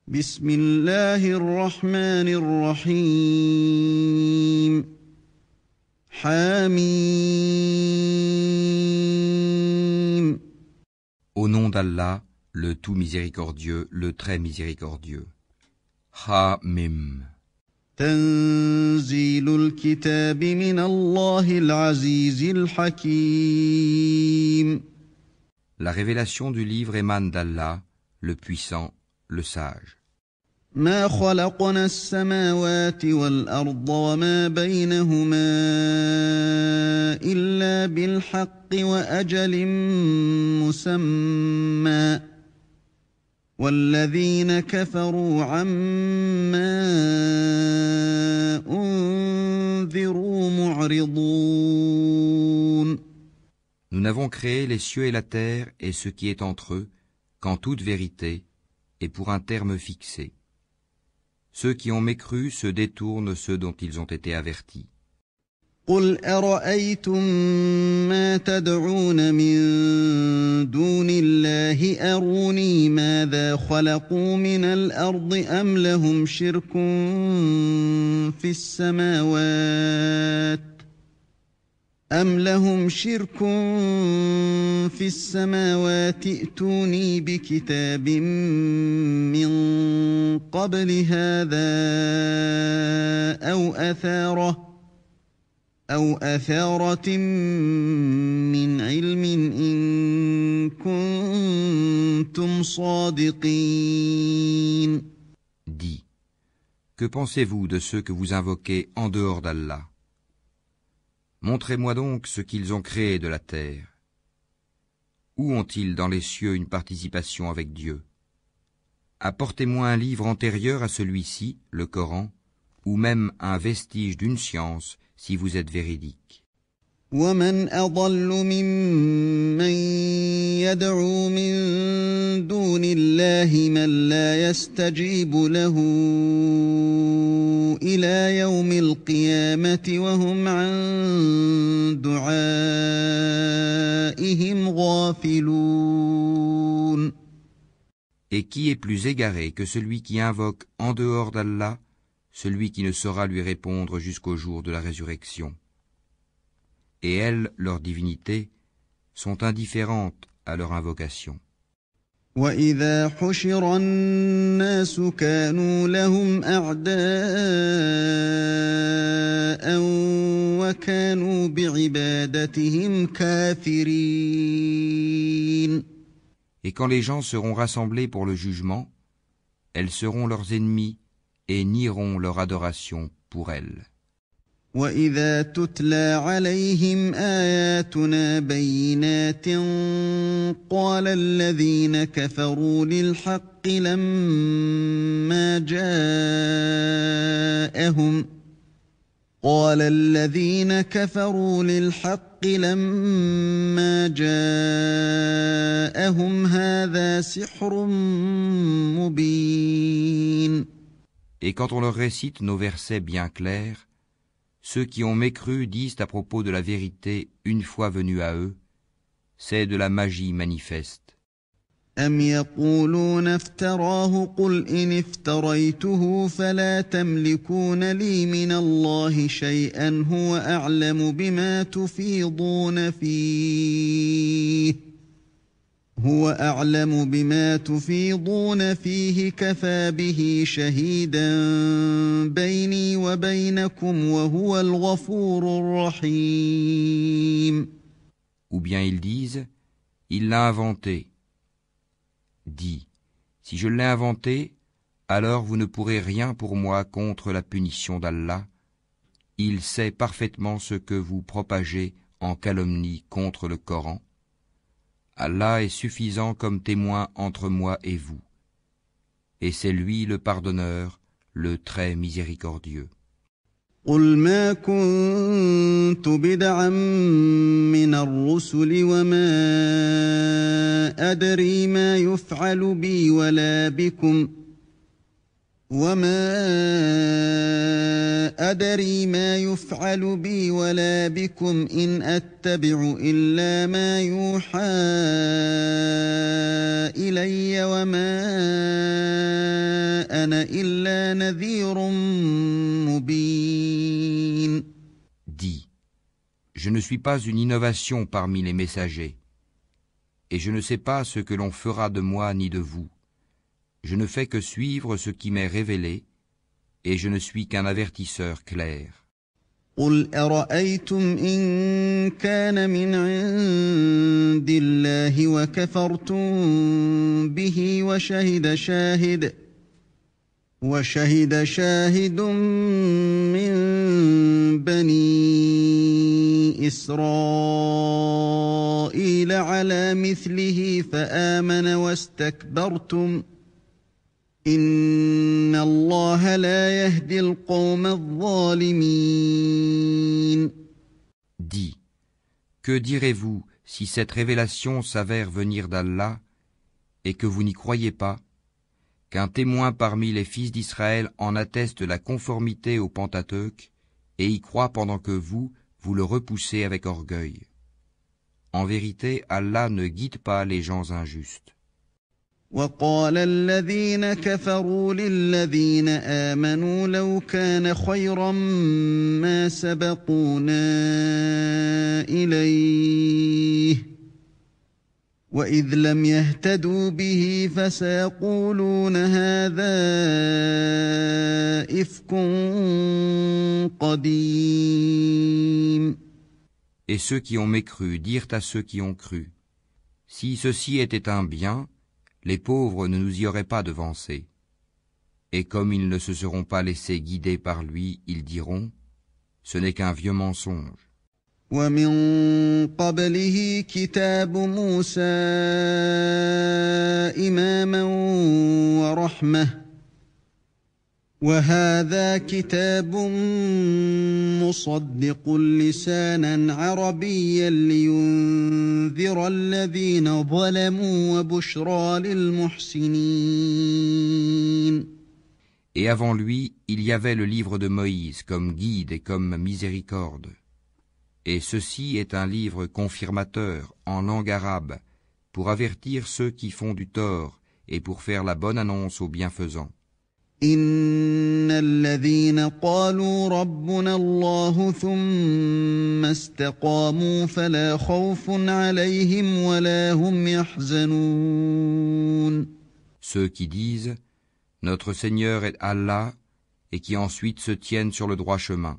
بسم الله الرحمن الرحيم حميم. Au nom d'Allah, le tout miséricordieux, le très miséricordieux. Ha-Mim. تنزيل الكتاب من الله العزيز الحكيم. La révélation du livre émane d'Allah, le puissant, le sage. ما خلقنا السماوات والأرض وما بينهما إلا بالحق وأجل مسمى والذين كفروا عما أنذروا معرضون. Nous n'avons créé les cieux et la terre et ce qui est entre eux qu'en toute vérité et pour un terme fixé. Ceux qui ont mécru se détournent ceux dont ils ont été avertis. قل أرأيتم ما تدعون من دون الله أروني ماذا خلقوا من الأرض أم لهم شرك في السماوات ائتوني بكتاب من قبل هذا أو أثارة من علم إن كنتم صادقين. Dis, que pensez-vous de ceux que vous invoquez en dehors d'Allah? Montrez-moi donc ce qu'ils ont créé de la terre. Où ont-ils dans les cieux une participation avec Dieu? Apportez-moi un livre antérieur à celui-ci, le Coran, ou même un vestige d'une science, si vous êtes véridique. ومن أضل ممن يدعو من دون الله من لا يستجيب له إلى يوم القيامة وهم عن دعائهم غافلون. Et qui est plus égaré que celui qui invoque en dehors d'Allah, celui qui ne saura lui répondre jusqu'au jour de la résurrection? Et elles, leurs divinités, sont indifférentes à leur invocation. وَإِذَا حُشِرَ النَّاسُ كَانُوا لَهُمْ أَعْدَاءً وَكَانُوا بِعِبَادَتِهِمْ كَافِرِينَ. Et quand les gens seront rassemblés pour le jugement, elles seront leurs ennemis et nieront leur adoration pour elles. وَإِذَا تُتْلَى عَلَيْهِمْ آيَاتُنَا بَيِّنَاتٍ قَالَ الَّذِينَ كَفَرُوا لِلْحَقِّ لَمَّا جَاءَهُمْ هَذَا سِحْرٌ مُبِينٌ. Et quand on leur récite nos versets bien clairs, ceux qui ont mécru disent à propos de la vérité une fois venue à eux, c'est de la magie manifeste. أَمْ يَقُولُونَ افْتَرَاهُ قُلْ إِنِ افْتَرَيْتُهُ فَلَا تَمْلِكُونَ لِي مِنَ اللَّهِ شَيْئًا هُوَ أَعْلَمُ بِمَا تُفِيضُونَ فِيهِ كَفَى بِهِ شَهِيدًا بَيْنِي وَبَيْنَكُمْ وَهُوَ الْغَفُورُ الرَّحِيمُ. Ou bien ils disent, il l'a inventé. Dis, si je l'ai inventé, alors vous ne pourrez rien pour moi contre la punition d'Allah. Il sait parfaitement ce que vous propagez en calomnie contre le Coran. Allah est suffisant comme témoin entre moi et vous. Et c'est lui le pardonneur, le très miséricordieux. قُلْ مَا كُنتُ بِدْعًا مِّنَ الرُّسُلِ وَمَا أَدْرِي مَا يُفْعَلُ بِي وَلَا بِكُمْ إِنْ أَتَّبِعُ إِلَّا مَا يُوحَىٰ إِلَيَّ وَمَا أَنَا إِلَّا نَذِيرٌ مُبِينٌ. Dis, je ne suis pas une innovation parmi les messagers, et je ne sais pas ce que l'on fera de moi ni de vous. Je ne fais que suivre ce qui m'est révélé, et je ne suis qu'un avertisseur clair. قُلْ أَرَأَيْتُمْ إِن كَانَ مِنْ عِندِ اللَّهِ وَكَفَرْتُم بِهِ وَشَهِدَ شَاهِدٌ مِّن بَنِي إِسْرَائِيلَ عَلَىٰ مِثْلِهِ فَآمَنَ وَاسْتَكْبَرْتُمْ إِنَّ اللَّهَ لَا يَهْدِي الْقَوْمَ الظَّالِمِينَ. Dis, que direz-vous si cette révélation s'avère venir d'Allah et que vous n'y croyez pas, qu'un témoin parmi les fils d'Israël en atteste la conformité au Pentateuque et y croit pendant que vous le repoussez avec orgueil. En vérité, Allah ne guide pas les gens injustes. وقال الذين كفروا للذين آمنوا لو كان خيرا ما سبقونا إليه وإذ لم يهتدوا به فسيقولون هذا إفك قديم. Et ceux qui ont mécru dirent à ceux qui ont cru, si ceci était un bien, les pauvres ne nous y auraient pas devancés. Et comme ils ne se seront pas laissés guider par lui, ils diront, ce n'est qu'un vieux mensonge. ومن قبله كتاب موسى إماما ورحمة وهذا كتاب مصدق لسانا عربيا لينذر الذين ظلموا وبشرى للمحسنين. Et avant lui, il y avait le livre de Moïse comme guide et comme miséricorde. Et ceci est un livre confirmateur en langue arabe pour avertir ceux qui font du tort et pour faire la bonne annonce aux bienfaisants. إن الذين قالوا ربنا الله ثم استقاموا فلا خوف عليهم ولا هم يحزنون. Ceux qui disent notre Seigneur est Allah et qui ensuite se tiennent sur le droit chemin,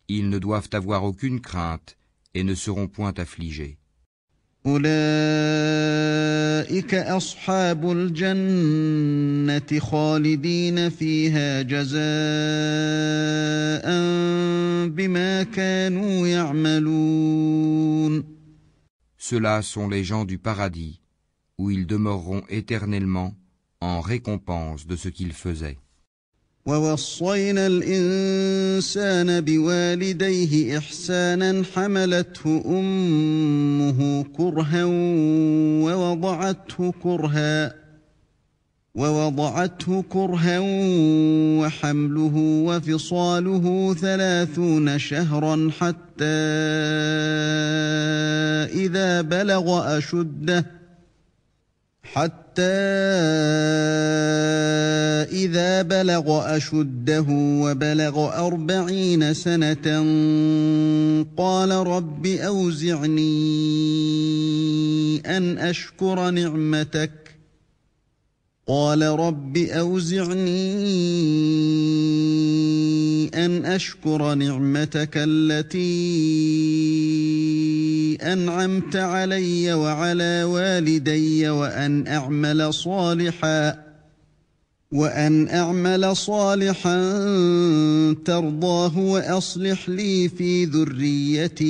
ils ne doivent avoir aucune crainte et ne seront point affligés. أولئك أصحاب الجنة خالدين فيها جزاء بما كانوا يعملون. Ceux-là sont les gens du paradis, où ils demeureront éternellement en récompense de ce qu'ils faisaient. ووصينا الإنسان بوالديه إحسانا حملته أمه كرها ووضعته كرها وحمله وفصاله 30 شهرا حتى إذا بلغ أشده وبلغ 40 سنة قال رب أوزعني أن أشكر نعمتك التي أنعمت علي وعلى والدي وأن أعمل صالحا ترضاه وأصلح لي في ذريتي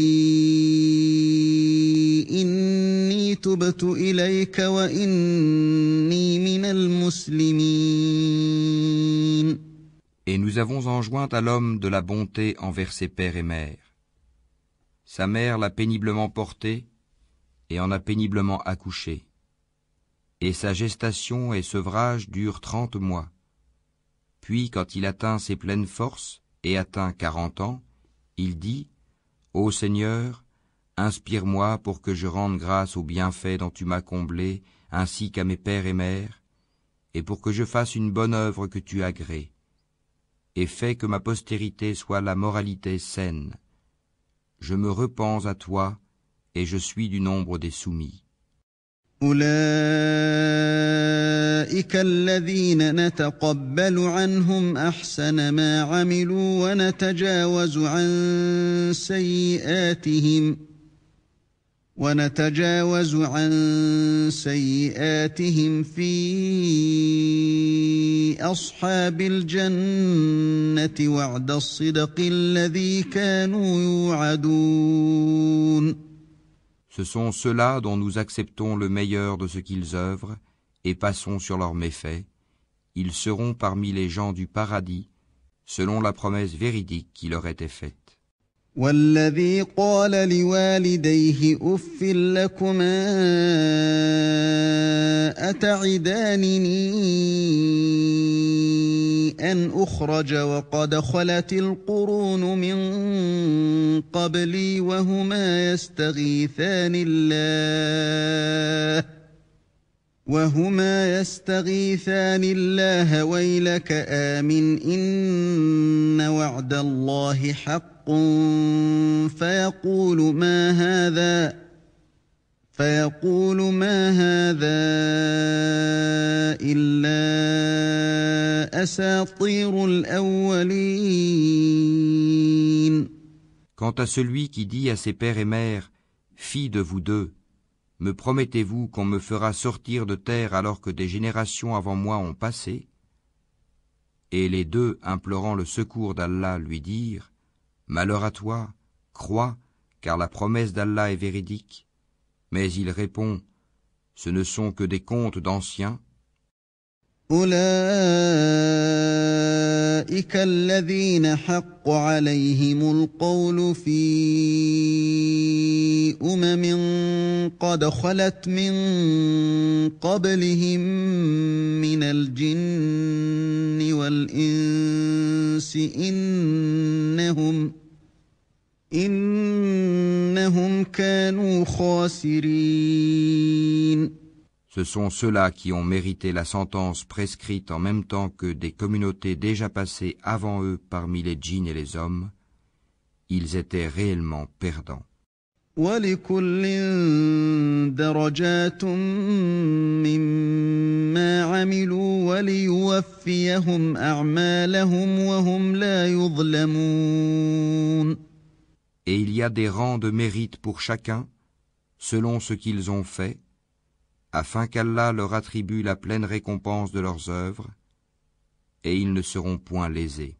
إني تبت إليك وإني من المسلمين. Et nous avons enjoint à l'homme de la bonté envers ses pères et mères. Sa mère l'a péniblement porté et en a péniblement accouché. Et sa gestation et sevrage durent 30 mois. Puis, quand il atteint ses pleines forces et atteint 40 ans, il dit « Ô Seigneur, inspire-moi pour que je rende grâce aux bienfaits dont tu m'as comblé, ainsi qu'à mes pères et mères, et pour que je fasse une bonne œuvre que tu agrées, et fais que ma postérité soit la moralité saine. Je me repens à toi, et je suis du nombre des soumis. أولئك الذين نتقبل عنهم أحسن ما عملوا ونتجاوز عن سيئاتهم في أصحاب الجنة وعد الصدق الذي كانوا يوعدون. Ce sont ceux-là dont nous acceptons le meilleur de ce qu'ils œuvrent et passons sur leurs méfaits. Ils seront parmi les gens du paradis, selon la promesse véridique qui leur était faite. والذي قال لوالديه أف لكما أتعدانني أن أخرج وقد خلت القرون من قبلي وهما يستغيثان الله ويلك آمن إن وعد الله حق فيقول ما هذا إلا أساطير الأولين. Quant à celui qui dit à ses pères et mères, « Filles de vous deux, me promettez-vous qu'on me fera sortir de terre alors que des générations avant moi ont passé ?» Et les deux, implorant le secours d'Allah, lui dirent, « Malheur à toi, crois, car la promesse d'Allah est véridique. » Mais il répond, « Ce ne sont que des contes d'anciens. » أولئك الذين حق عليهم القول في قد خلت من قبلهم من الجن والإنس إنهم كانوا خاسرين. Ce sont ceux-là qui ont mérité la sentence prescrite en même temps que des communautés déjà passées avant eux parmi les djinns et les hommes. Ils étaient réellement perdants. وَلِكُلٍّ دَرَجَاتٌ مِّمَّا عَمِلُوا وَلِيُوَفِّيَهُمْ أَعْمَالَهُمْ وَهُمْ لَا يُظْلَمُونَ. Et il y a des rangs de mérite pour chacun, selon ce qu'ils ont fait, afin qu'Allah leur attribue la pleine récompense de leurs œuvres, et ils ne seront point lésés.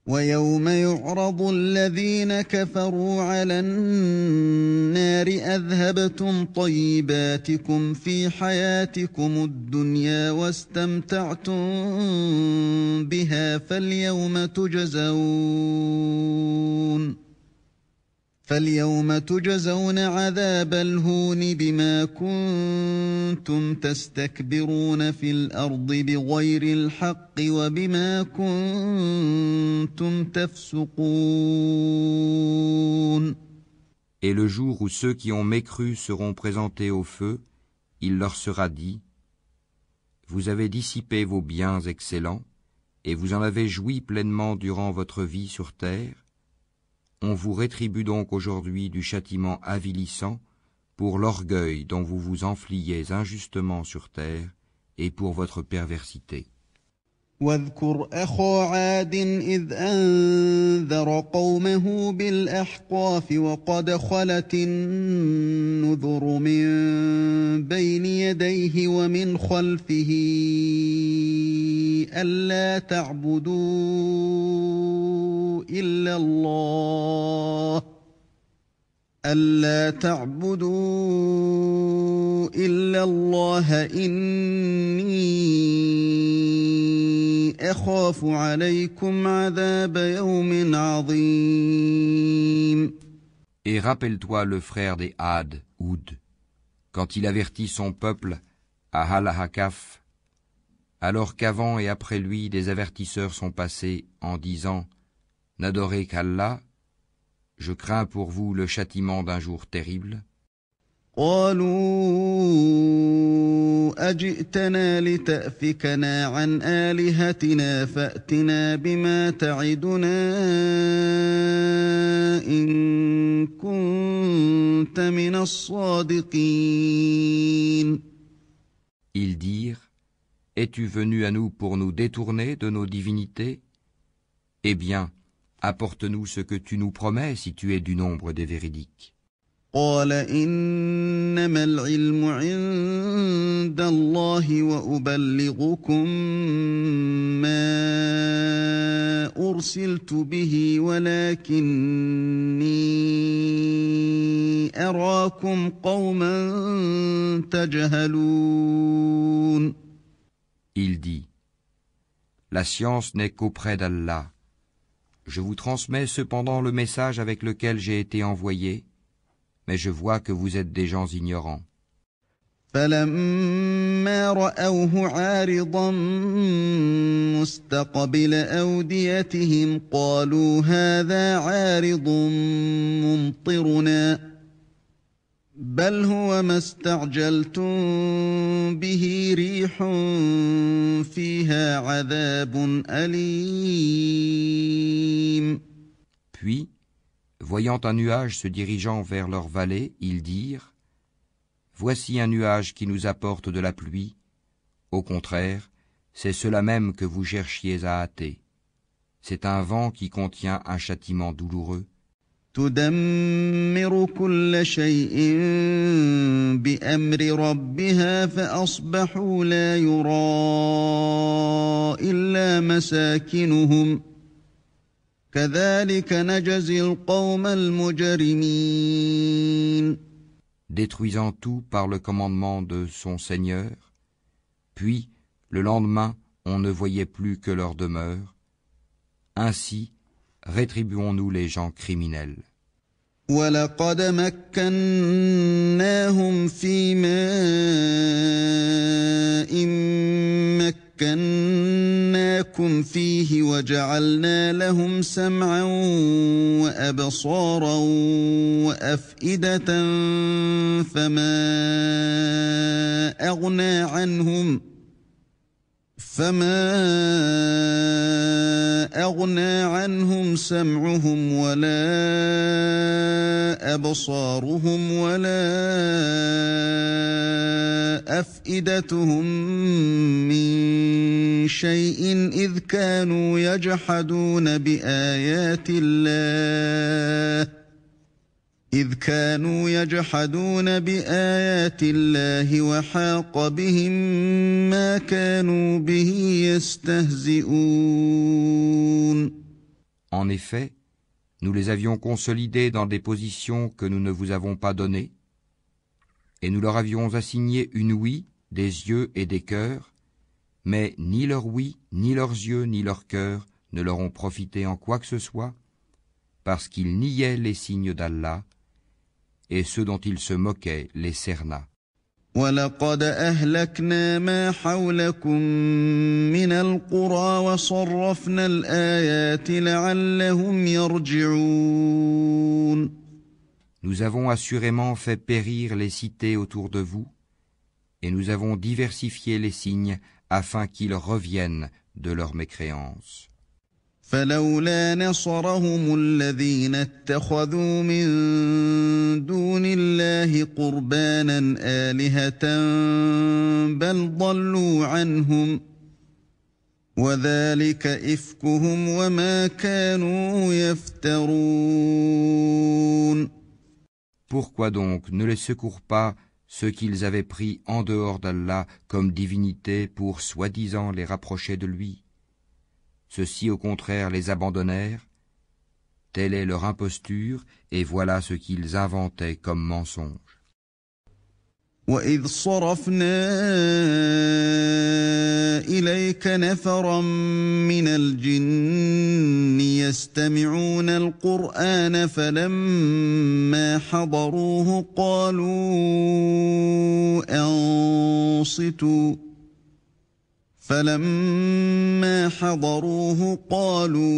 وَيَوْمَ يُعْرَضُ الَّذِينَ كَفَرُوا عَلَى النَّارِ أَذْهَبْتُمْ طَيِّبَاتِكُمْ فِي حَيَاتِكُمُ الدُّنْيَا وَاسْتَمْتَعْتُمْ بِهَا فَالْيَوْمَ تُجْزَوْنَ عَذَابَ الْهُونِ بِمَا كُنتُمْ تَسْتَكْبِرُونَ فِي الْأَرْضِ بِغَيْرِ الْحَقِّ وَبِمَا كُنتُمْ تَفْسُقُونَ. Et le jour où ceux qui ont mécru seront présentés au feu, il leur sera dit, « Vous avez dissipé vos biens excellents, et vous en avez joui pleinement durant votre vie sur terre. On vous rétribue donc aujourd'hui du châtiment avilissant pour l'orgueil dont vous vous enfliez injustement sur terre et pour votre perversité. » واذكر أخا عاد إذ أنذر قومه بالأحقاف وقد خلت النذر من بين يديه ومن خلفه ألا تعبدوا إلا الله إني أخاف عليكم عذاب يوم عظيم. Et rappelle-toi le frère des Had, Houd, quand il avertit son peuple à Al-Hakaf, alors qu'avant et après lui des avertisseurs sont passés en disant « N'adorez qu'Allah, je crains pour vous le châtiment d'un jour terrible. » قالوا أجئتنا لتأفكنا عن آلهتنا فأتنا بما تعدنا إن كنت من الصادقين. Ils dirent, es-tu venu à nous pour nous détourner de nos divinités? Eh bien, apporte-nous ce que tu nous promets si tu es du nombre des véridiques. قال إنما العلم عند الله وأبلغكم ما أرسلت به ولكني أراكم قوما تجهلون. Il dit, la science n'est qu'auprès d'Allah. Je vous transmets cependant le message avec lequel j'ai été envoyé, mais je vois que vous êtes des gens ignorants. فلما رأوه عارضا مستقبل أوديتهم قالوا هذا عارض ممطرنا بل هو ما استعجلتم به ريح فيها عذاب أليم. Puis, voyant un nuage se dirigeant vers leur vallée, ils dirent, voici un nuage qui nous apporte de la pluie. Au contraire, c'est cela même que vous cherchiez à hâter. C'est un vent qui contient un châtiment douloureux. تدمر كل شيء بأمر ربها فأصبحوا لا يرى إلا مساكنهم كذلك نجزي القوم المجرمين. Détruisant tout par le commandement de son Seigneur, puis, le lendemain, on ne voyait plus que leur demeure. Ainsi, rétribuons-nous les gens criminels. وَلَقَدْ مَكَّنَّاهُمْ فِي مَاءٍ مَكَّنَّاكُمْ فِيهِ وَجَعَلْنَا لَهُمْ سَمْعًا وَأَبْصَارًا وَأَفْئِدَةً فَمَا أغنى عنهم سمعهم ولا أبصارهم ولا أفئدتهم من شيء إذ كانوا يجحدون بآيات الله وحاق بهم ما كانوا به يستهزئون. En effet, nous les avions consolidés dans des positions que nous ne vous avons pas données, et nous leur avions assigné une ouïe, des yeux et des cœurs, mais ni leur ouïe, ni leurs yeux, ni leurs cœurs ne leur ont profité en quoi que ce soit, parce qu'ils niaient les signes d'Allah, et ceux dont ils se moquaient les cerna. وَلَقَدْ أَهْلَكْنَا مَا حَوْلَكُمْ مِنَ الْقُرَى وَصَرَّفْنَا الْآيَاتِ لَعَلَّهُمْ يَرْجِعُونَ. Nous avons assurément fait périr les cités autour de vous, et nous avons diversifié les signes afin qu'ils reviennent de leur mécréance. فلولا نصرهم الذين اتخذوا من دون الله قربانا آلهة بل ضلوا عنهم وذلك إفكهم وما كانوا يفترون. Pourquoi donc ne les secourent pas ceux qu'ils avaient pris en dehors d'Allah comme divinités pour soi-disant les rapprocher de lui? Ceux-ci au contraire les abandonnèrent, telle est leur imposture, et voilà ce qu'ils inventaient comme mensonge. وَإِذْ صَرَفْنَا إِلَيْكَ نَفَرًا مِنَ الْجِنِّ يَسْتَمِعُونَ الْقُرْآنَ فَلَمَّا حَضَرُوهُ قالوا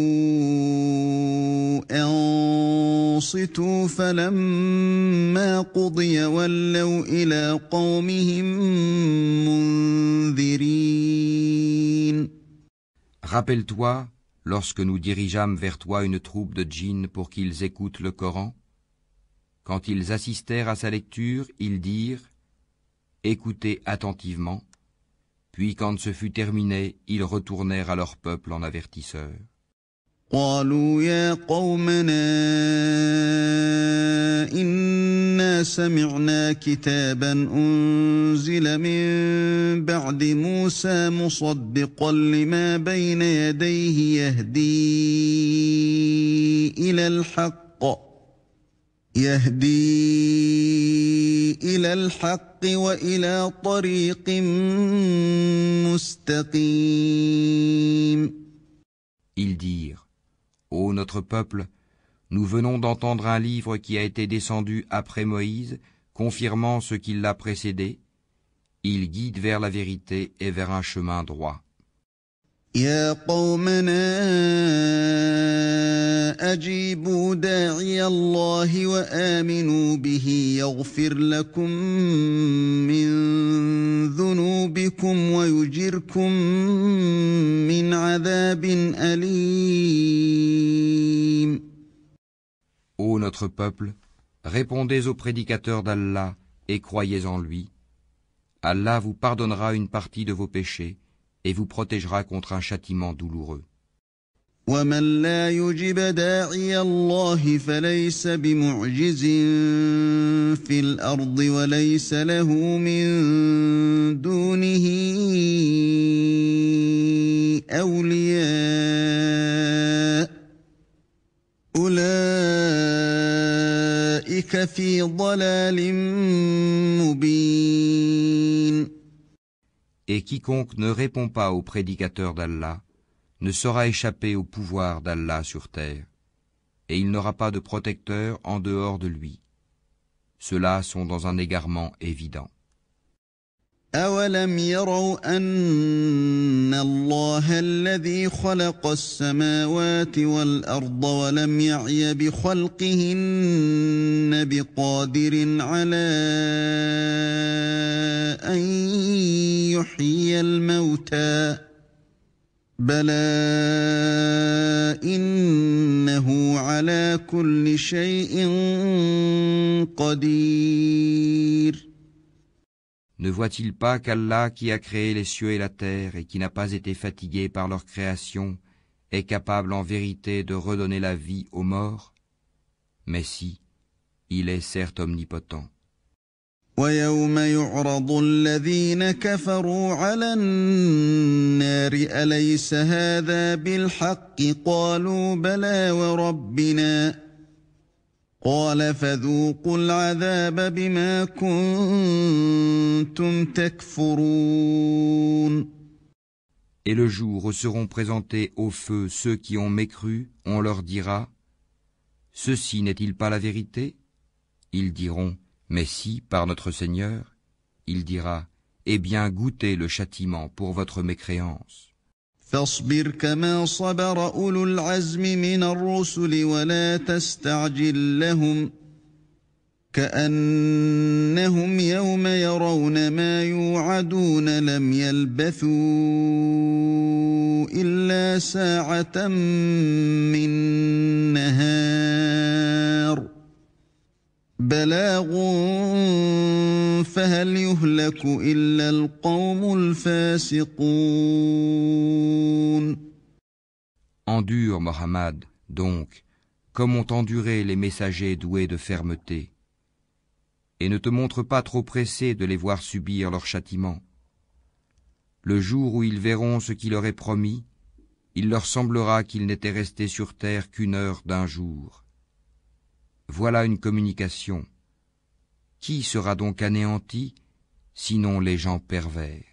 وأنصتوا فلما قضي ولوا إلى قومهم منذرين. Rappelle-toi, lorsque nous dirigeâmes vers toi une troupe de djinns pour qu'ils écoutent le Coran, quand ils assistèrent à sa lecture, ils dirent « Écoutez attentivement », puis quand ce fut terminé, ils retournèrent à leur peuple en avertisseurs. قالوا يا قومنا إنا سمعنا كتابا أنزل من بعد موسى مصدقا لما بين يديه يهدي إلى الحق وإلى طريق مستقيم. Ils dirent Ô notre peuple, nous venons d'entendre un livre qui a été descendu après Moïse, confirmant ce qui l'a précédé. Il guide vers la vérité et vers un chemin droit. يا قومنا أجيبوا داعي الله وآمنوا به يغفر لكم من ذنوبكم ويجركم من عذاب أليم. Ô notre peuple, répondez aux prédicateurs d'Allah et croyez en lui. Allah vous pardonnera une partie de vos péchés et vous protégera contre un châtiment douloureux. ومن لا يجب داعي الله فليس بمعجز في الأرض وليس له من دونه أولياء أولئك في ضلال مبين. Et quiconque ne répond pas aux prédicateurs d'Allah ne saura échapper au pouvoir d'Allah sur terre, et il n'aura pas de protecteur en dehors de lui. Ceux-là sont dans un égarement évident. أَوَلَمْ يَرَوْا أَنَّ اللَّهَ الَّذِي خَلَقَ السَّمَاوَاتِ وَالْأَرْضَ وَلَمْ يَعْيَ بِخَلْقِهِنَّ بِقَادِرٍ عَلَىٰ أَن يُحْيِيَ الْمَوْتَىٰ بَلَىٰ إِنَّهُ عَلَىٰ كُلِّ شَيْءٍ قَدِيرٌ. Ne voit-il pas qu'Allah, qui a créé les cieux et la terre et qui n'a pas été fatigué par leur création, est capable en vérité de redonner la vie aux morts? Mais si, il est certes omnipotent. وَيَوْمَ يُعْرَضُ الَّذِينَ كَفَرُوا عَلَى النَّارِ أَلَيْسَ هَذَا بِالْحَقِّ قَالُوا بَلَىٰ وَرَبِّنَا قَالَ فَذُوقُوا الْعَذَابَ بِمَا كُنتُمْ تَكْفُرُونَ. Et le jour où seront présentés au feu ceux qui ont mécru, on leur dira « Ceci n'est-il pas la vérité ?» Ils diront « Mais si, par notre Seigneur ?» Il dira « Eh bien, goûtez le châtiment pour votre mécréance. » فاصبر كما صبر أولو العزم من الرسل ولا تستعجل لهم كأنهم يوم يرون ما يوعدون لم يلبثوا إلا ساعة من نهار بلاغ فهل يهلك إلا القوم الفاسقون. Endure, Mohammed, donc, comme ont enduré les messagers doués de fermeté, et ne te montre pas trop pressé de les voir subir leur châtiment. Le jour où ils verront ce qui leur est promis, il leur semblera qu'ils n'étaient restés sur terre qu'une heure d'un jour. Voilà une communication. Qui sera donc anéanti, sinon les gens pervers?